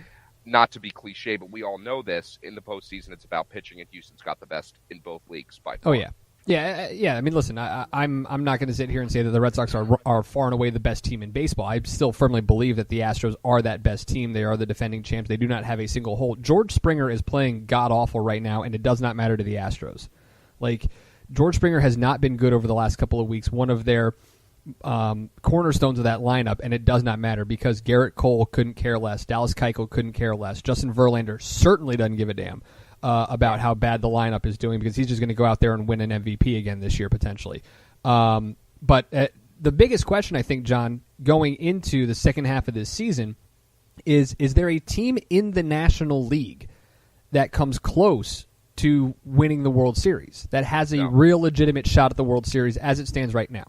not to be cliche, but we all know this, in the postseason it's about pitching, and Houston's got the best in both leagues by far. Oh, yeah. Yeah. I mean, listen, I'm not going to sit here and say that the Red Sox are far and away the best team in baseball. I still firmly believe that the Astros are that best team. They are the defending champs. They do not have a single hole. George Springer is playing god-awful right now, and it does not matter to the Astros. Like, George Springer has not been good over the last couple of weeks. One of their cornerstones of that lineup, and it does not matter because Garrett Cole couldn't care less. Dallas Keuchel couldn't care less. Justin Verlander certainly doesn't give a damn about how bad the lineup is doing, because he's just going to go out there and win an MVP again this year potentially. But the biggest question, I think, John, going into the second half of this season is there a team in the National League that comes close to winning the World Series, that has a real legitimate shot at the World Series as it stands right now?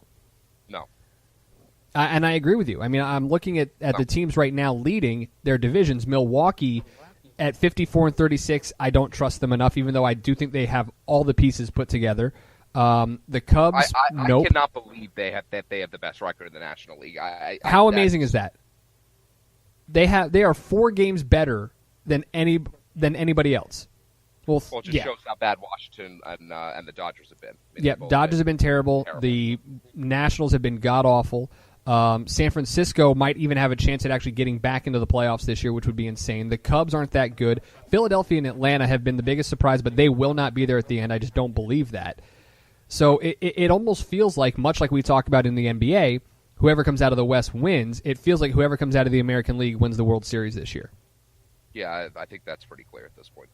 No. And I agree with you. I mean, I'm looking at the teams right now leading their divisions. Milwaukee at 54-36, I don't trust them enough, even though I do think they have all the pieces put together. The Cubs, nope. I cannot believe they have the best record in the National League. How amazing is that? They are 4 games better than anybody else. Well, it just shows how bad Washington and the Dodgers have been. Yeah, Dodgers have been terrible. The Nationals have been god-awful. San Francisco might even have a chance at actually getting back into the playoffs this year, which would be insane. The Cubs aren't that good. Philadelphia and Atlanta have been the biggest surprise, but they will not be there at the end. I just don't believe that. So it almost feels like, much like we talk about in the NBA, whoever comes out of the West wins. It feels like whoever comes out of the American League wins the World Series this year. Yeah, I think that's pretty clear at this point.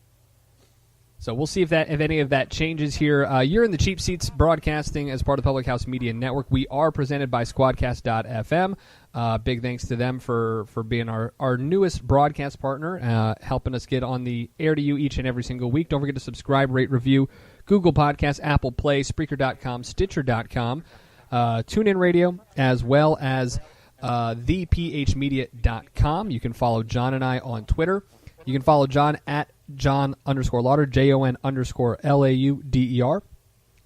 So we'll see if any of that changes here. You're in the Cheap Seats broadcasting as part of the Public House Media Network. We are presented by Squadcast.fm. Big thanks to them for being our newest broadcast partner, helping us get on the air to you each and every single week. Don't forget to subscribe, rate, review, Google Podcasts, Apple Play, Spreaker.com, Stitcher.com, TuneIn Radio, as well as thephmedia.com. You can follow John and I on Twitter. You can follow John at John_Lauder, JON_LAUDER.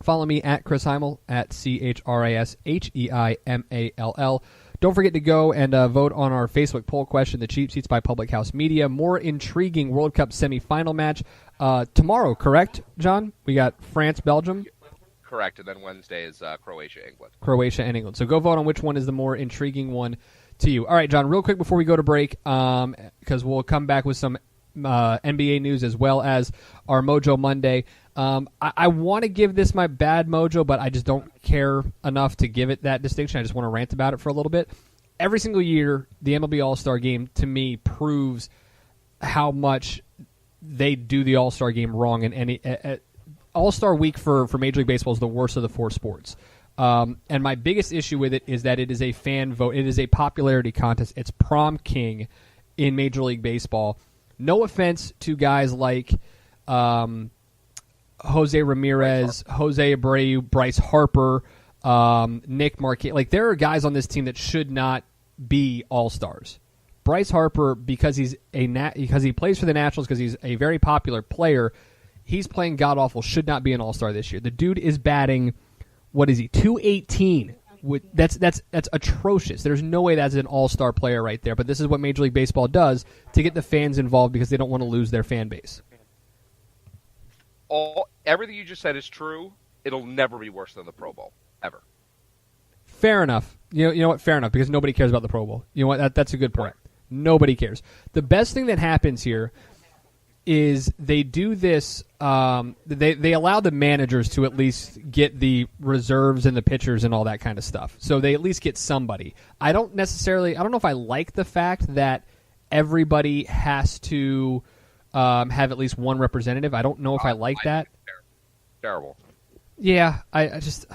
Follow me at Chris Heimall, at CHRISHEIMALL. Don't forget to go and vote on our Facebook poll question, The Cheap Seats by Public House Media. More intriguing World Cup semifinal match tomorrow, correct, John? We got France-Belgium. Correct, and then Wednesday is Croatia-England. Croatia and England. So go vote on which one is the more intriguing one to you. All right, John, real quick before we go to break, because we'll come back with some NBA news as well as our Mojo Monday. I want to give this my bad mojo, but I just don't care enough to give it that distinction. I just want to rant about it for a little bit. Every single year, the MLB All-Star Game, to me, proves how much they do the All-Star Game wrong. And any All-Star Week for Major League Baseball is the worst of the 4 sports. And my biggest issue with it is that it is a fan vote. It is a popularity contest. It's prom king in Major League Baseball. No offense to guys like Jose Ramirez, Jose Abreu, Bryce Harper, Nick Marquez. Like, there are guys on this team that should not be all-stars. Bryce Harper, because he plays for the Nationals, because he's a very popular player, he's playing god-awful, should not be an all-star this year. The dude is batting, what is he, 218. That's atrocious. There's no way that's an all-star player right there, but this is what Major League Baseball does to get the fans involved because they don't want to lose their fan base. Everything you just said is true. It'll never be worse than the Pro Bowl, ever. Fair enough. You know what? Fair enough, because nobody cares about the Pro Bowl. You know what? That's a good point. Nobody cares. The best thing that happens here is they do this. They allow the managers to at least get the reserves and the pitchers and all that kind of stuff. So they at least get somebody. I don't know if I like the fact that everybody has to have at least one representative. I don't know if I like that. Terrible. Yeah, I just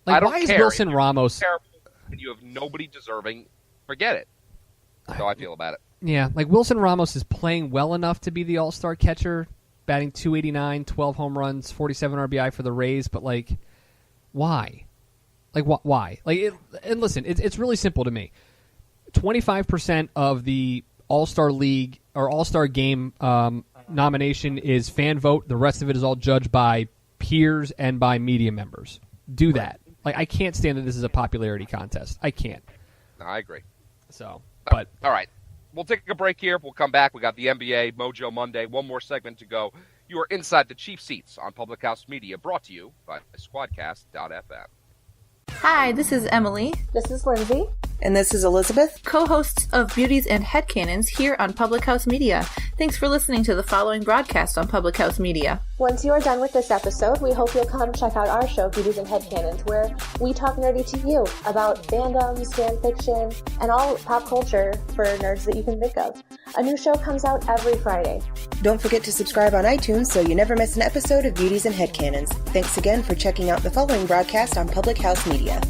like. I don't why care. Is Wilson Ramos? Terrible. And you have nobody deserving. Forget it. That's how I feel about it. Yeah, like Wilson Ramos is playing well enough to be the all-star catcher, batting .289, 12 home runs, 47 RBI for the Rays, but like, why? Like, why? Like, and listen, it's really simple to me. 25% of the All-Star League or All-Star Game nomination is fan vote. The rest of it is all judged by peers and by media members. Do that. Like, I can't stand that this is a popularity contest. I can't. No, I agree. So, but all right. We'll take a break here. We'll come back. We got the NBA Mojo Monday. One more segment to go. You are inside the cheap seats on Public House Media, brought to you by Squadcast.fm. Hi, this is Emily. This is Lindsay. And this is Elizabeth, co-hosts of Beauties and Headcanons here on Public House Media. Thanks for listening to the following broadcast on Public House Media. Once you are done with this episode, we hope you'll come check out our show, Beauties and Headcanons, where we talk nerdy to you about fandoms, fan fiction, and all pop culture for nerds that you can think of. A new show comes out every Friday. Don't forget to subscribe on iTunes so you never miss an episode of Beauties and Headcanons. Thanks again for checking out the following broadcast on Public House Media.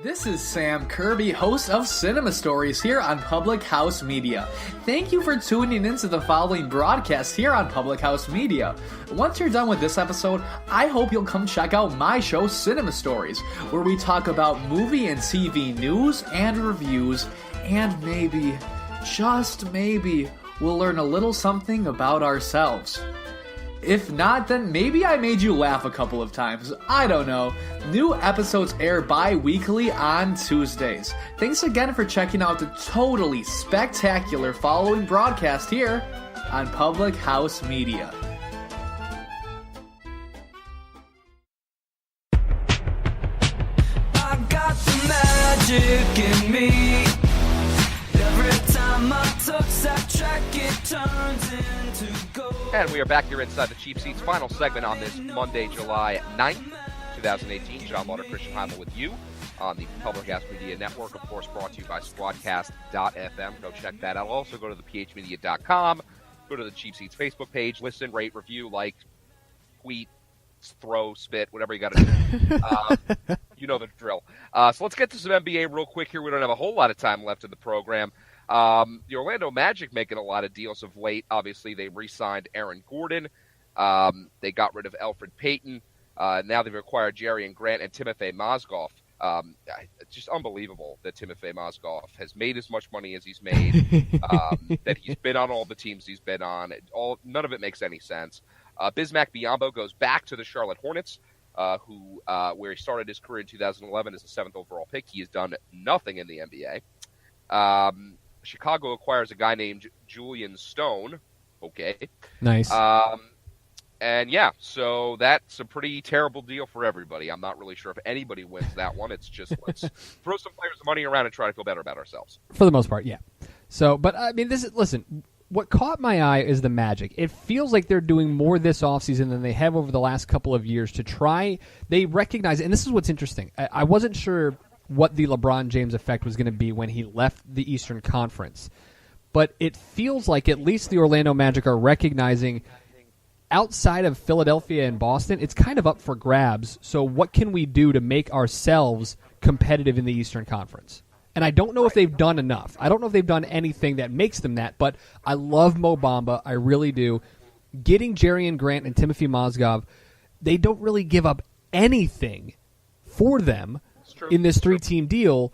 This is Sam Kirby, host of Cinema Stories here on Public House Media. Thank you for tuning into the following broadcast here on Public House Media. Once you're done with this episode, I hope you'll come check out my show, Cinema Stories, where we talk about movie and TV news and reviews, and maybe, just maybe, we'll learn a little something about ourselves. If not, then maybe I made you laugh a couple of times. I don't know. New episodes air bi-weekly on Tuesdays. Thanks again for checking out the totally spectacular following broadcast here on Public House Media. I got the magic in me. Every time I touch that track, it turns into gold. And we are back here inside the Cheap Seats, final segment on this Monday, July 9th, 2018. John Lauder, Christian Heimall with you on the Public House Media Network, of course, brought to you by Squadcast.fm. Go check that out. Also, go to thephmedia.com. Go to the Cheap Seats Facebook page. Listen, rate, review, like, tweet, throw, spit, whatever you got to do. You know the drill. So let's get to some NBA real quick here. We don't have a whole lot of time left in the program. The Orlando Magic making a lot of deals of late. Obviously, they re-signed Aaron Gordon. They got rid of Elfrid Payton. Now they've acquired Jerian Grant and Timofey Mozgov. It's just unbelievable that Timofey Mozgov has made as much money as he's made, that he's been on all the teams he's been on. None of it makes any sense. Bismack Biyombo goes back to the Charlotte Hornets, where he started his career in 2011 as the 7th overall pick. He has done nothing in the NBA. Chicago acquires a guy named Julian Stone. Okay. Nice. And yeah, so that's a pretty terrible deal for everybody. I'm not really sure if anybody wins that one. It's just let's throw some players' money around and try to feel better about ourselves. For the most part, yeah. So, but I mean, listen, what caught my eye is the Magic. It feels like they're doing more this offseason than they have over the last couple of years to try. They recognize, and this is what's interesting. I wasn't sure what the LeBron James effect was going to be when he left the Eastern Conference. But it feels like at least the Orlando Magic are recognizing outside of Philadelphia and Boston, it's kind of up for grabs. So what can we do to make ourselves competitive in the Eastern Conference? And I don't know if they've done enough. I don't know if they've done anything that makes them that, but I love Mo Bamba. I really do. Getting Jerian Grant and Timofey Mozgov, they don't really give up anything for them in this three-team deal.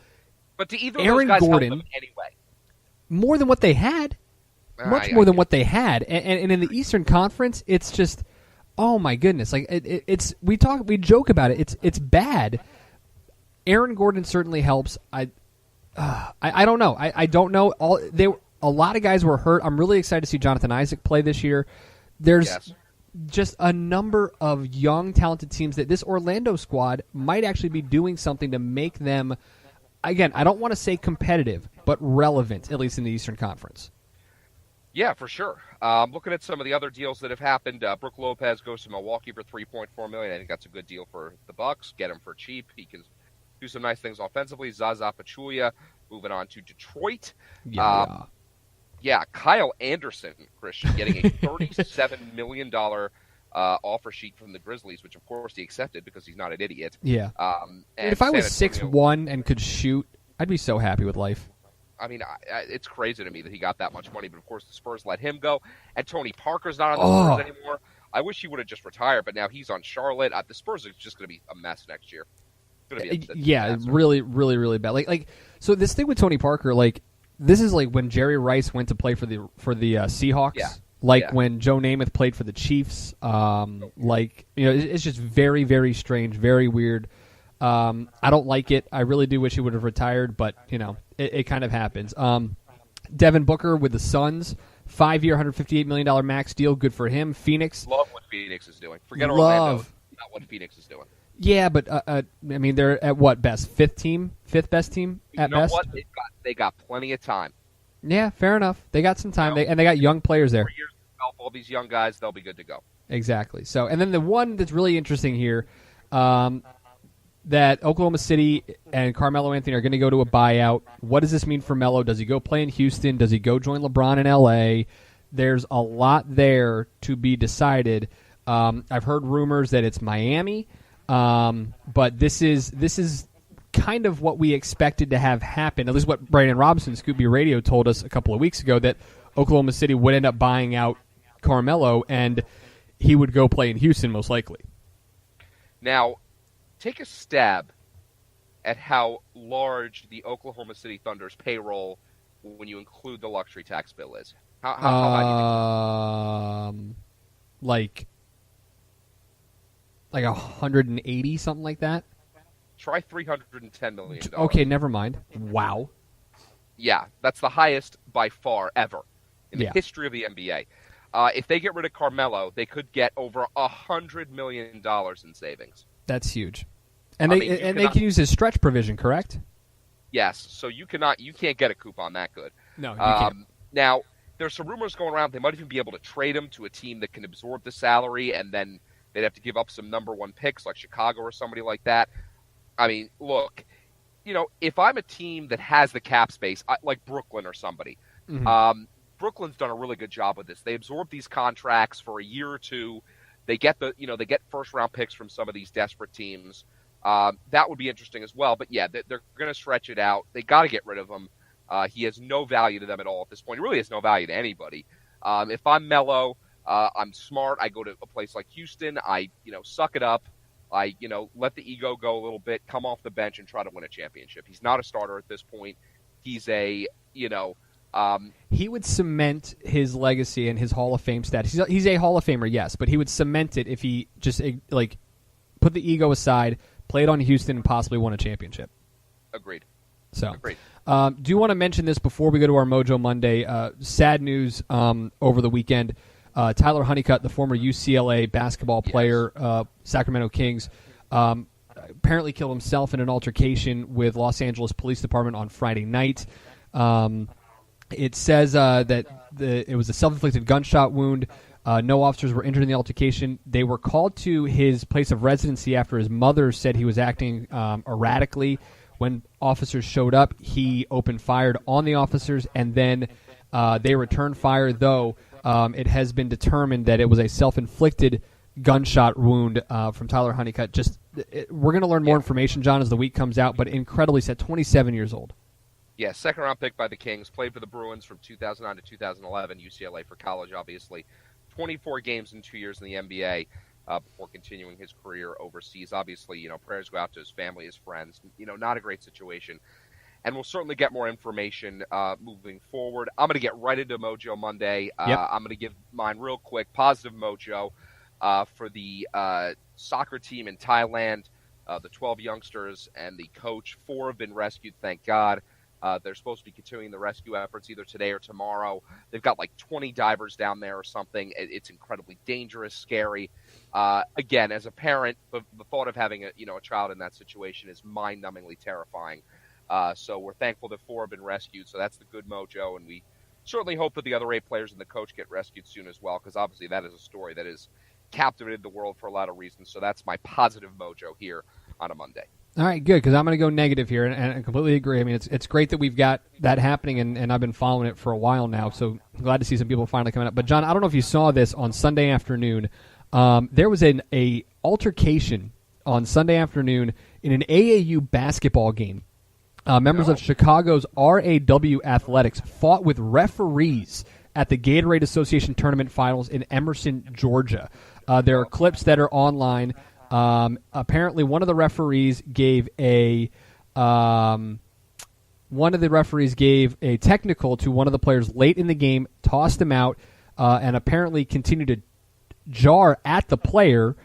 But to either Aaron of those guys Gordon, help them anyway. More than what they had. Much more than what they had. And in the Eastern Conference, it's just, oh my goodness. Like it's we joke about it. It's bad. Aaron Gordon certainly helps. I don't know. I don't know. A lot of guys were hurt. I'm really excited to see Jonathan Isaac play this year. There's just a number of young, talented teams that this Orlando squad might actually be doing something to make them, again, I don't want to say competitive, but relevant, at least in the Eastern Conference. Yeah, for sure. Looking at some of the other deals that have happened, Brook Lopez goes to Milwaukee for $3.4 million. I think that's a good deal for the Bucks. Get him for cheap. He can do some nice things offensively. Zaza Pachulia moving on to Detroit. Yeah, Kyle Anderson, Christian, getting a $37 million offer sheet from the Grizzlies, which of course he accepted because he's not an idiot. Yeah. And if I was 6'1" and could shoot, I'd be so happy with life. I mean, it's crazy to me that he got that much money, but of course the Spurs let him go. And Tony Parker's not on the Spurs anymore. I wish he would have just retired, but now he's on Charlotte. The Spurs are just going to be a mess next year. It's going to be a really, really, really bad. Like, so this thing with Tony Parker, like, This is like when Jerry Rice went to play for the Seahawks. Yeah. When Joe Namath played for the Chiefs. It's just very, very strange, very weird. I don't like it. I really do wish he would have retired, but it kind of happens. Devin Booker with the Suns, 5-year, $158 million max deal. Good for him. Phoenix. Love what Phoenix is doing. Forget Orlando. Not what Phoenix is doing. Yeah, but they're at what best? Fifth best team at best. What? They got plenty of time. Yeah, fair enough. They got some time, and they got young players there. 4 years to develop all these young guys, they'll be good to go. Exactly. So, and then the one that's really interesting here, that Oklahoma City and Carmelo Anthony are going to go to a buyout. What does this mean for Melo? Does he go play in Houston? Does he go join LeBron in L.A.? There's a lot there to be decided. I've heard rumors that it's Miami, but this is kind of what we expected to have happen. At least what Brandon Robinson, Scoop B Radio, told us a couple of weeks ago, that Oklahoma City would end up buying out Carmelo and he would go play in Houston most likely. Now, take a stab at how large the Oklahoma City Thunder's payroll, when you include the luxury tax bill, is. How high do you think? Like 180, something like that. Try $310 million. Okay, never mind. Wow. Yeah, that's the highest by far ever in the history of the NBA. If they get rid of Carmelo, they could get over $100 million in savings. That's huge. And they can use his stretch provision, correct? Yes. So you can't get a coupon that good. No, you can't. Now, there's some rumors going around. They might even be able to trade him to a team that can absorb the salary, and then they'd have to give up some number one picks like Chicago or somebody like that. I mean, look, if I'm a team that has the cap space, like Brooklyn or somebody, Brooklyn's done a really good job with this. They absorb these contracts for a year or two. They get they get first round picks from some of these desperate teams. That would be interesting as well. But yeah, they're going to stretch it out. They got to get rid of him. He has no value to them at all at this point. He really has no value to anybody. If I'm Melo, I'm smart. I go to a place like Houston. I suck it up. I let the ego go a little bit. Come off the bench and try to win a championship. He's not a starter at this point. He's a he would cement his legacy and his Hall of Fame status. He's a Hall of Famer, yes, but he would cement it if he just put the ego aside, played on Houston, and possibly won a championship. Agreed. So, Agreed. Do you want to mention this before we go to our Mojo Monday? Sad news over the weekend. Tyler Honeycutt, the former UCLA basketball player, Sacramento Kings, apparently killed himself in an altercation with Los Angeles Police Department on Friday night. It says that it was a self-inflicted gunshot wound. No officers were injured in the altercation. They were called to his place of residency after his mother said he was acting erratically. When officers showed up, he opened fire on the officers, and then they returned fire, though it has been determined that it was a self-inflicted gunshot wound from Tyler Honeycutt. We're going to learn more information, John, as the week comes out, but incredibly sad, 27 years old. Yeah, second-round pick by the Kings, played for the Bruins from 2009 to 2011, UCLA for college, obviously. 24 games in 2 years in the NBA before continuing his career overseas. Obviously, prayers go out to his family, his friends. Not a great situation. And we'll certainly get more information moving forward. I'm going to get right into Mojo Monday. I'm going to give mine real quick. Positive Mojo for the soccer team in Thailand, the 12 youngsters and the coach. 4 have been rescued, thank God. They're supposed to be continuing the rescue efforts either today or tomorrow. They've got like 20 divers down there or something. It's incredibly dangerous, scary. Again, as a parent, the thought of having a child in that situation is mind-numbingly terrifying. So we're thankful that 4 have been rescued. So that's the good mojo, and we certainly hope that the other 8 players and the coach get rescued soon as well, because obviously that is a story that has captivated the world for a lot of reasons. So that's my positive mojo here on a Monday. All right, good, because I'm going to go negative here, and I completely agree. I mean, it's great that we've got that happening, and I've been following it for a while now, so I'm glad to see some people finally coming up. But, John, I don't know if you saw this on Sunday afternoon. There was an altercation on Sunday afternoon in an AAU basketball game. Members of Chicago's RAW Athletics fought with referees at the Gatorade Association Tournament Finals in Emerson, Georgia. There are clips that are online. Apparently, one of the referees gave a one of the referees gave a technical to one of the players late in the game, tossed him out, and apparently continued to jar at the player.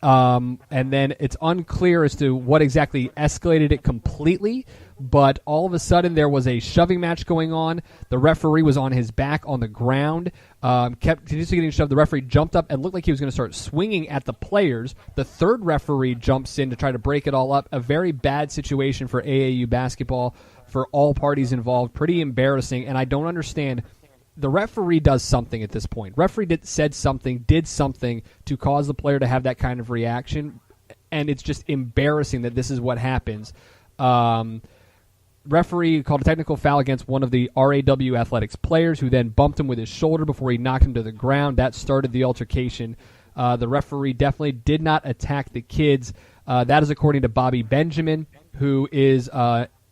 And then it's unclear as to what exactly escalated it completely, but all of a sudden there was a shoving match going on. The referee was on his back on the ground, kept continuously getting shoved. The referee jumped up and looked like he was going to start swinging at the players. The third referee jumps in to try to break it all up. A very bad situation for AAU basketball for all parties involved. Pretty embarrassing, and I don't understand. The referee does something at this point. Referee did something to cause the player to have that kind of reaction, and it's just embarrassing that this is what happens. Referee called a technical foul against one of the RAW Athletics players, who then bumped him with his shoulder before he knocked him to the ground. That started the altercation. The referee definitely did not attack the kids. That is according to Bobby Benjamin, who is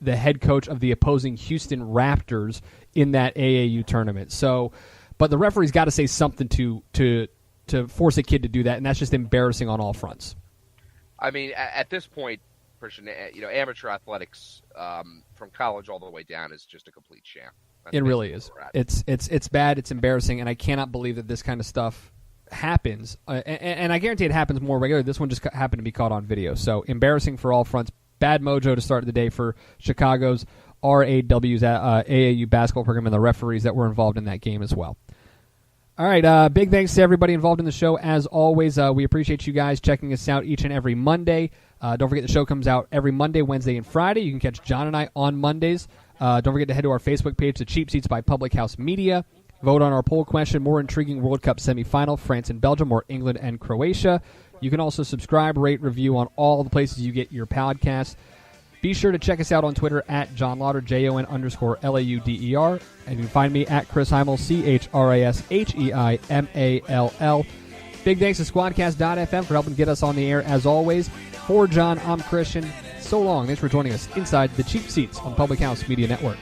the head coach of the opposing Houston Raptors in that AAU tournament. So, but the referee's got to say something to force a kid to do that, and that's just embarrassing on all fronts. I mean, at this point, Christian, amateur athletics from college all the way down is just a complete sham. That's it really is. It's bad. It's embarrassing, and I cannot believe that this kind of stuff happens. And I guarantee it happens more regularly. This one just happened to be caught on video. So embarrassing for all fronts. Bad mojo to start the day for Chicago's RAW's AAU basketball program and the referees that were involved in that game as well. All right, big thanks to everybody involved in the show. As always, we appreciate you guys checking us out each and every Monday. Don't forget the show comes out every Monday, Wednesday, and Friday. You can catch John and I on Mondays. Don't forget to head to our Facebook page, The Cheap Seats by Public House Media. Vote on our poll question, more intriguing World Cup semifinal, France and Belgium or England and Croatia. You can also subscribe, rate, review on all the places you get your podcasts. Be sure to check us out on Twitter at John Lauder, JON_LAUDER. And you can find me at Chris Heimall, CHRISHEIMALL. Big thanks to Squadcast.fm for helping get us on the air as always. For John, I'm Christian. So long. Thanks for joining us inside the Cheap Seats on Public House Media Network.